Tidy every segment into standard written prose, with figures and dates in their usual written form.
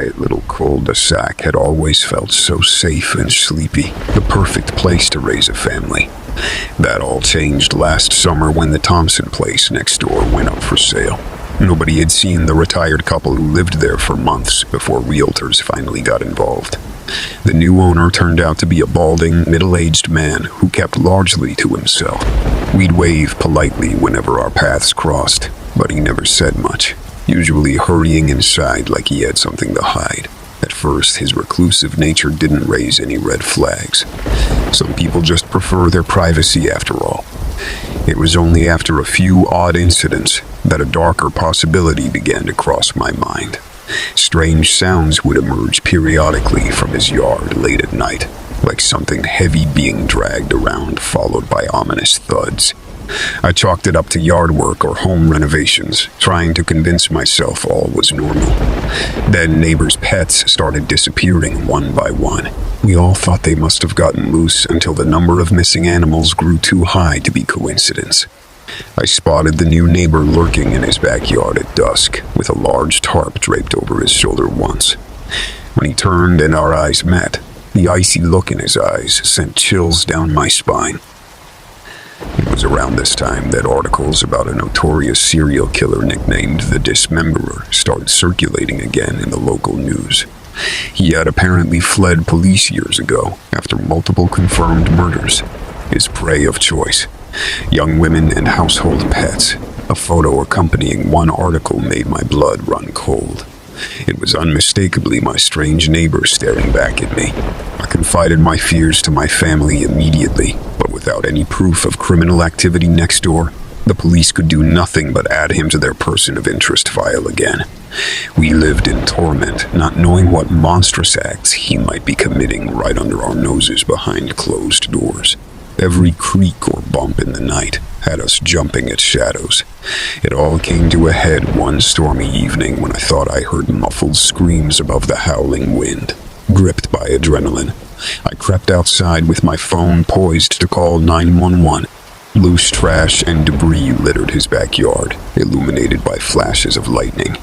quiet little cul-de-sac had always felt so safe and sleepy, the perfect place to raise a family. That all changed last summer when the Thompson place next door went up for sale. Nobody had seen the retired couple who lived there for months before realtors finally got involved. The new owner turned out to be a balding, middle-aged man who kept largely to himself. We'd wave politely whenever our paths crossed, but he never said much, usually hurrying inside like he had something to hide. At first, his reclusive nature didn't raise any red flags. Some people just prefer their privacy after all. It was only after a few odd incidents that a darker possibility began to cross my mind. Strange sounds would emerge periodically from his yard late at night, like something heavy being dragged around, followed by ominous thuds. I chalked it up to yard work or home renovations, trying to convince myself all was normal. Then neighbors' pets started disappearing one by one. We all thought they must have gotten loose until the number of missing animals grew too high to be coincidence. I spotted the new neighbor lurking in his backyard at dusk, with a large tarp draped over his shoulder once. When he turned and our eyes met, the icy look in his eyes sent chills down my spine. It was around this time that articles about a notorious serial killer nicknamed the Dismemberer started circulating again in the local news. He had apparently fled police years ago after multiple confirmed murders. His prey of choice: young women and household pets. A photo accompanying one article made my blood run cold. It was unmistakably my strange neighbor staring back at me. I confided my fears to my family immediately, but without any proof of criminal activity next door, the police could do nothing but add him to their person of interest file again. We lived in torment, not knowing what monstrous acts he might be committing right under our noses behind closed doors. Every creak or bump in the night had us jumping at shadows. It all came to a head one stormy evening when I thought I heard muffled screams above the howling wind. Gripped by adrenaline, I crept outside with my phone poised to call 911. Loose trash and debris littered his backyard, illuminated by flashes of lightning.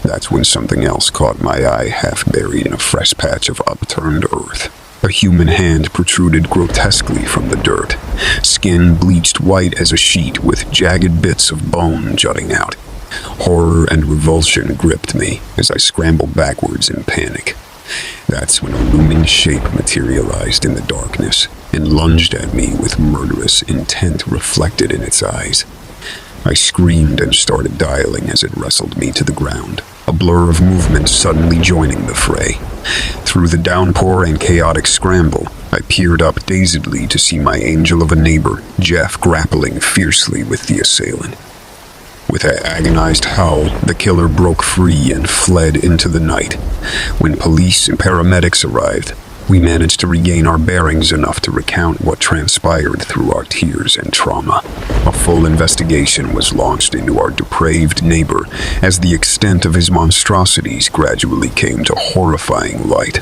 That's when something else caught my eye, half buried in a fresh patch of upturned earth. A human hand protruded grotesquely from the dirt, skin bleached white as a sheet with jagged bits of bone jutting out. Horror and revulsion gripped me as I scrambled backwards in panic. That's when a looming shape materialized in the darkness and lunged at me with murderous intent reflected in its eyes. I screamed and started dialing as it wrestled me to the ground, a blur of movement suddenly joining the fray. Through the downpour and chaotic scramble, I peered up dazedly to see my angel of a neighbor, Jeff, grappling fiercely with the assailant. With an agonized howl, the killer broke free and fled into the night. When police and paramedics arrived, we managed to regain our bearings enough to recount what transpired through our tears and trauma. A full investigation was launched into our depraved neighbor as the extent of his monstrosities gradually came to horrifying light.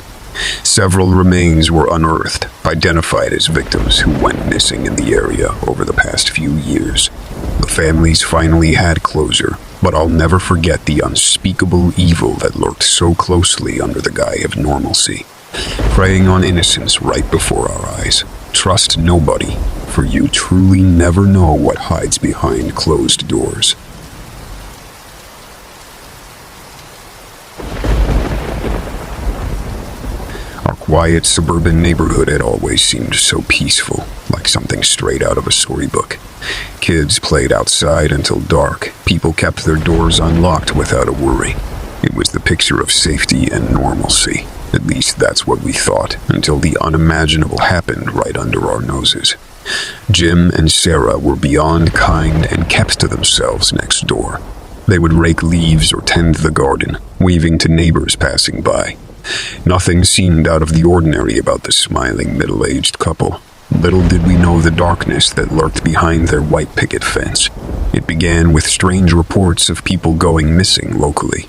Several remains were unearthed, identified as victims who went missing in the area over the past few years. The families finally had closure, but I'll never forget the unspeakable evil that lurked so closely under the guise of normalcy, preying on innocence right before our eyes. Trust nobody, for you truly never know what hides behind closed doors. Our quiet suburban neighborhood had always seemed so peaceful, like something straight out of a storybook. Kids played outside until dark. People kept their doors unlocked without a worry. It was the picture of safety and normalcy. At least that's what we thought, until the unimaginable happened right under our noses. Jim and Sarah were beyond kind and kept to themselves next door. They would rake leaves or tend the garden, waving to neighbors passing by. Nothing seemed out of the ordinary about the smiling middle-aged couple. Little did we know the darkness that lurked behind their white picket fence. It began with strange reports of people going missing locally.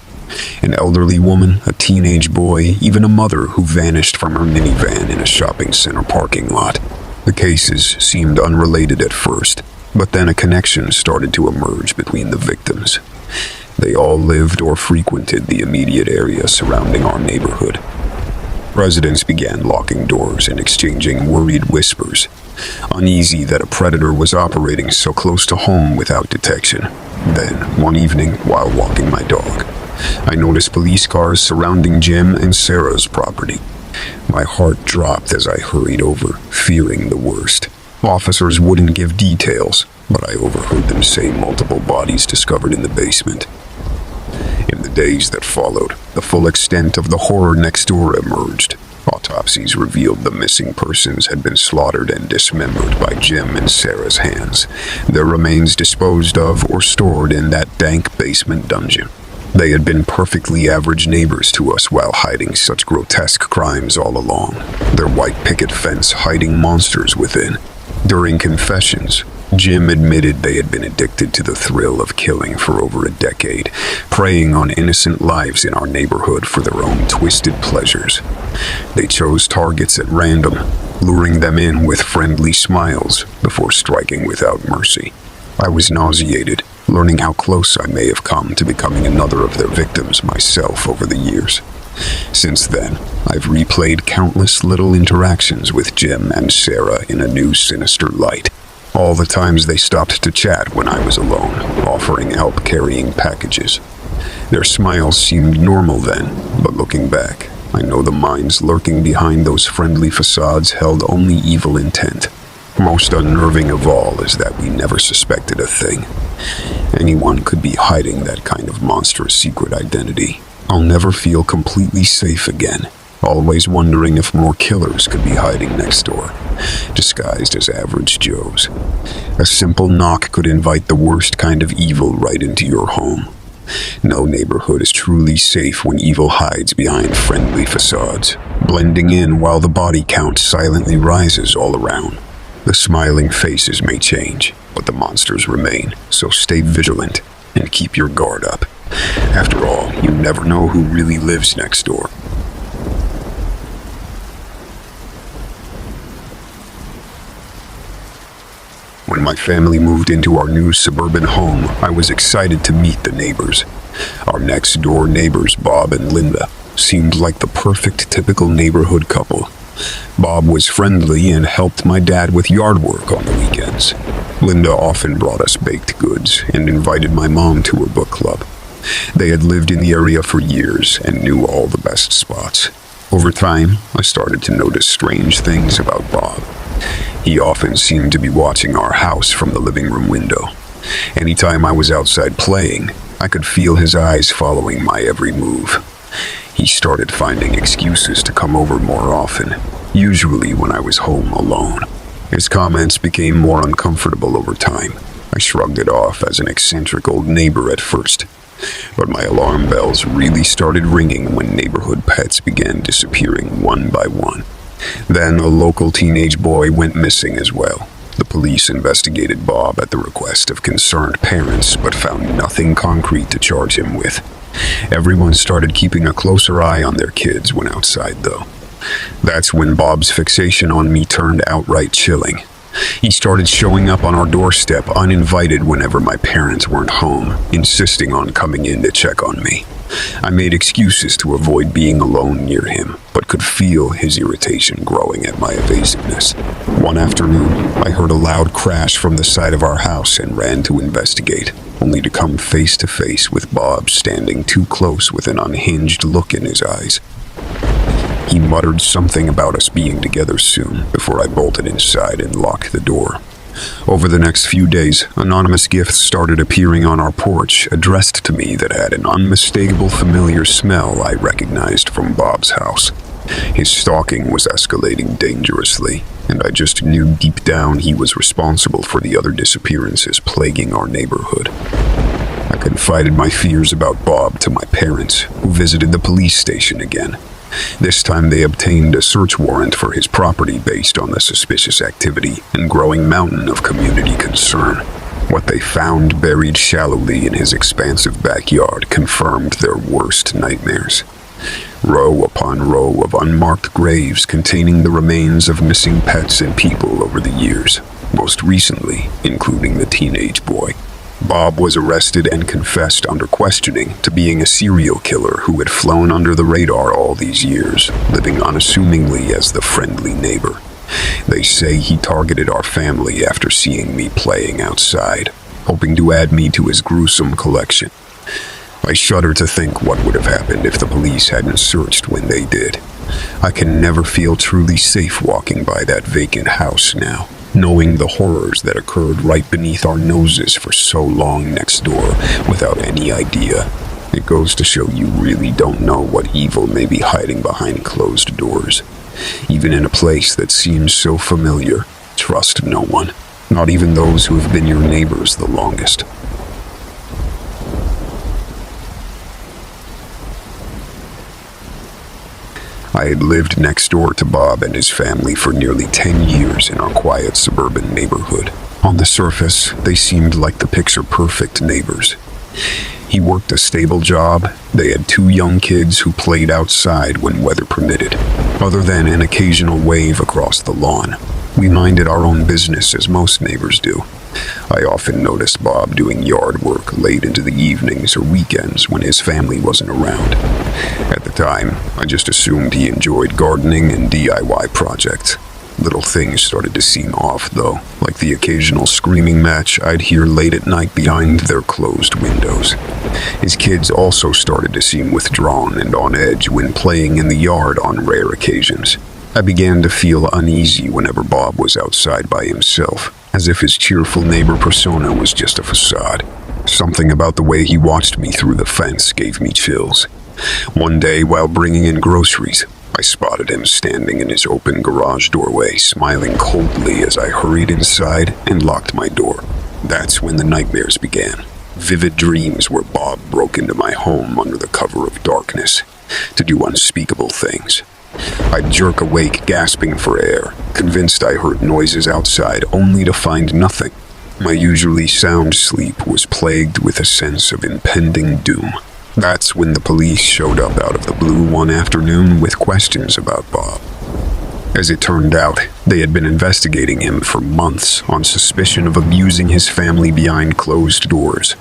An elderly woman, a teenage boy, even a mother who vanished from her minivan in a shopping center parking lot. The cases seemed unrelated at first, but then a connection started to emerge between the victims. They all lived or frequented the immediate area surrounding our neighborhood. Residents began locking doors and exchanging worried whispers, uneasy that a predator was operating so close to home without detection. Then, one evening, while walking my dog, I noticed police cars surrounding Jim and Sarah's property. My heart dropped as I hurried over, fearing the worst. Officers wouldn't give details, but I overheard them say multiple bodies discovered in the basement. In the days that followed, the full extent of the horror next door emerged. Autopsies revealed the missing persons had been slaughtered and dismembered by Jim and Sarah's hands, their remains disposed of or stored in that dank basement dungeon. They had been perfectly average neighbors to us while hiding such grotesque crimes all along, their white picket fence hiding monsters within. During confessions, Jim admitted they had been addicted to the thrill of killing for over a decade, preying on innocent lives in our neighborhood for their own twisted pleasures. They chose targets at random, luring them in with friendly smiles before striking without mercy. I was nauseated, learning how close I may have come to becoming another of their victims myself over the years. Since then, I've replayed countless little interactions with Jim and Sarah in a new sinister light. All the times they stopped to chat when I was alone, offering help carrying packages. Their smiles seemed normal then, but looking back, I know the minds lurking behind those friendly facades held only evil intent. Most unnerving of all is that we never suspected a thing. Anyone could be hiding that kind of monstrous secret identity. I'll never feel completely safe again, always wondering if more killers could be hiding next door, disguised as average Joes. A simple knock could invite the worst kind of evil right into your home. No neighborhood is truly safe when evil hides behind friendly facades, blending in while the body count silently rises all around. The smiling faces may change, but the monsters remain, so stay vigilant and keep your guard up. After all, you never know who really lives next door. When my family moved into our new suburban home, I was excited to meet the neighbors. Our next door neighbors, Bob and Linda, seemed like the perfect typical neighborhood couple. Bob was friendly and helped my dad with yard work on the weekends. Linda often brought us baked goods and invited my mom to her book club. They had lived in the area for years and knew all the best spots. Over time, I started to notice strange things about Bob. He often seemed to be watching our house from the living room window. Anytime I was outside playing, I could feel his eyes following my every move. He started finding excuses to come over more often, usually when I was home alone. His comments became more uncomfortable over time. I shrugged it off as an eccentric old neighbor at first, but my alarm bells really started ringing when neighborhood pets began disappearing one by one. Then a local teenage boy went missing as well. The police investigated Bob at the request of concerned parents, but found nothing concrete to charge him with. Everyone started keeping a closer eye on their kids when outside, though. That's when Bob's fixation on me turned outright chilling. He started showing up on our doorstep uninvited whenever my parents weren't home, insisting on coming in to check on me. I made excuses to avoid being alone near him, but could feel his irritation growing at my evasiveness. One afternoon, I heard a loud crash from the side of our house and ran to investigate, only to come face to face with Bob standing too close with an unhinged look in his eyes. He muttered something about us being together soon before I bolted inside and locked the door. Over the next few days, anonymous gifts started appearing on our porch, addressed to me that had an unmistakable familiar smell I recognized from Bob's house. His stalking was escalating dangerously, and I just knew deep down he was responsible for the other disappearances plaguing our neighborhood. I confided my fears about Bob to my parents, who visited the police station again. This time they obtained a search warrant for his property based on the suspicious activity and growing mountain of community concern. What they found buried shallowly in his expansive backyard confirmed their worst nightmares. Row upon row of unmarked graves containing the remains of missing pets and people over the years, most recently including the teenage boy. Bob was arrested and confessed under questioning to being a serial killer who had flown under the radar all these years, living unassumingly as the friendly neighbor. They say he targeted our family after seeing me playing outside, hoping to add me to his gruesome collection. I shudder to think what would have happened if the police hadn't searched when they did. I can never feel truly safe walking by that vacant house now, knowing the horrors that occurred right beneath our noses for so long next door without any idea. It goes to show you really don't know what evil may be hiding behind closed doors. Even in a place that seems so familiar, trust no one, not even those who have been your neighbors the longest. I had lived next door to Bob and his family for nearly 10 years in our quiet suburban neighborhood. On the surface, they seemed like the picture-perfect neighbors. He worked a stable job. They had 2 young kids who played outside when weather permitted. Other than an occasional wave across the lawn, we minded our own business as most neighbors do. I often noticed Bob doing yard work late into the evenings or weekends when his family wasn't around. At the time, I just assumed he enjoyed gardening and DIY projects. Little things started to seem off, though, like the occasional screaming match I'd hear late at night behind their closed windows. His kids also started to seem withdrawn and on edge when playing in the yard on rare occasions. I began to feel uneasy whenever Bob was outside by himself, as if his cheerful neighbor persona was just a facade. Something about the way he watched me through the fence gave me chills. One day, while bringing in groceries, I spotted him standing in his open garage doorway, smiling coldly as I hurried inside and locked my door. That's when the nightmares began. Vivid dreams where Bob broke into my home under the cover of darkness to do unspeakable things. I'd jerk awake, gasping for air, convinced I heard noises outside, only to find nothing. My usually sound sleep was plagued with a sense of impending doom. That's when the police showed up out of the blue one afternoon with questions about Bob. As it turned out, they had been investigating him for months on suspicion of abusing his family behind closed doors.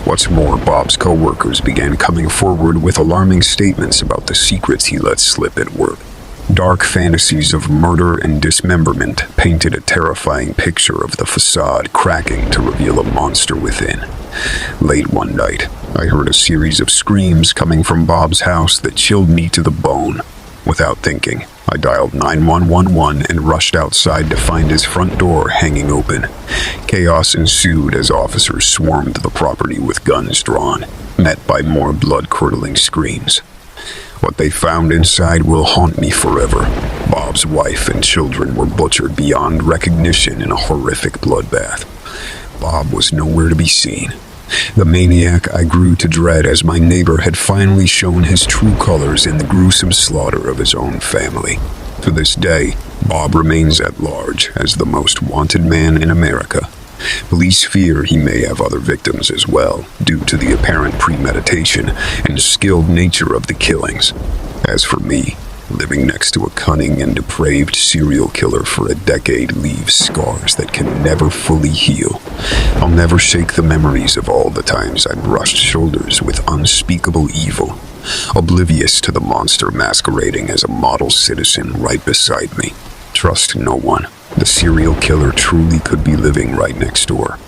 What's more, Bob's co-workers began coming forward with alarming statements about the secrets he let slip at work. Dark fantasies of murder and dismemberment painted a terrifying picture of the facade cracking to reveal a monster within. Late one night, I heard a series of screams coming from Bob's house that chilled me to the bone. Without thinking, I dialed 911 and rushed outside to find his front door hanging open. Chaos ensued as officers swarmed the property with guns drawn, met by more blood-curdling screams. What they found inside will haunt me forever. Bob's wife and children were butchered beyond recognition in a horrific bloodbath. Bob was nowhere to be seen. The maniac I grew to dread as my neighbor had finally shown his true colors in the gruesome slaughter of his own family. To this day, Bob remains at large as the most wanted man in America. Police fear he may have other victims as well, due to the apparent premeditation and skilled nature of the killings. As for me, living next to a cunning and depraved serial killer for a decade leaves scars that can never fully heal. I'll never shake the memories of all the times I brushed shoulders with unspeakable evil, oblivious to the monster masquerading as a model citizen right beside me. Trust no one. The serial killer truly could be living right next door,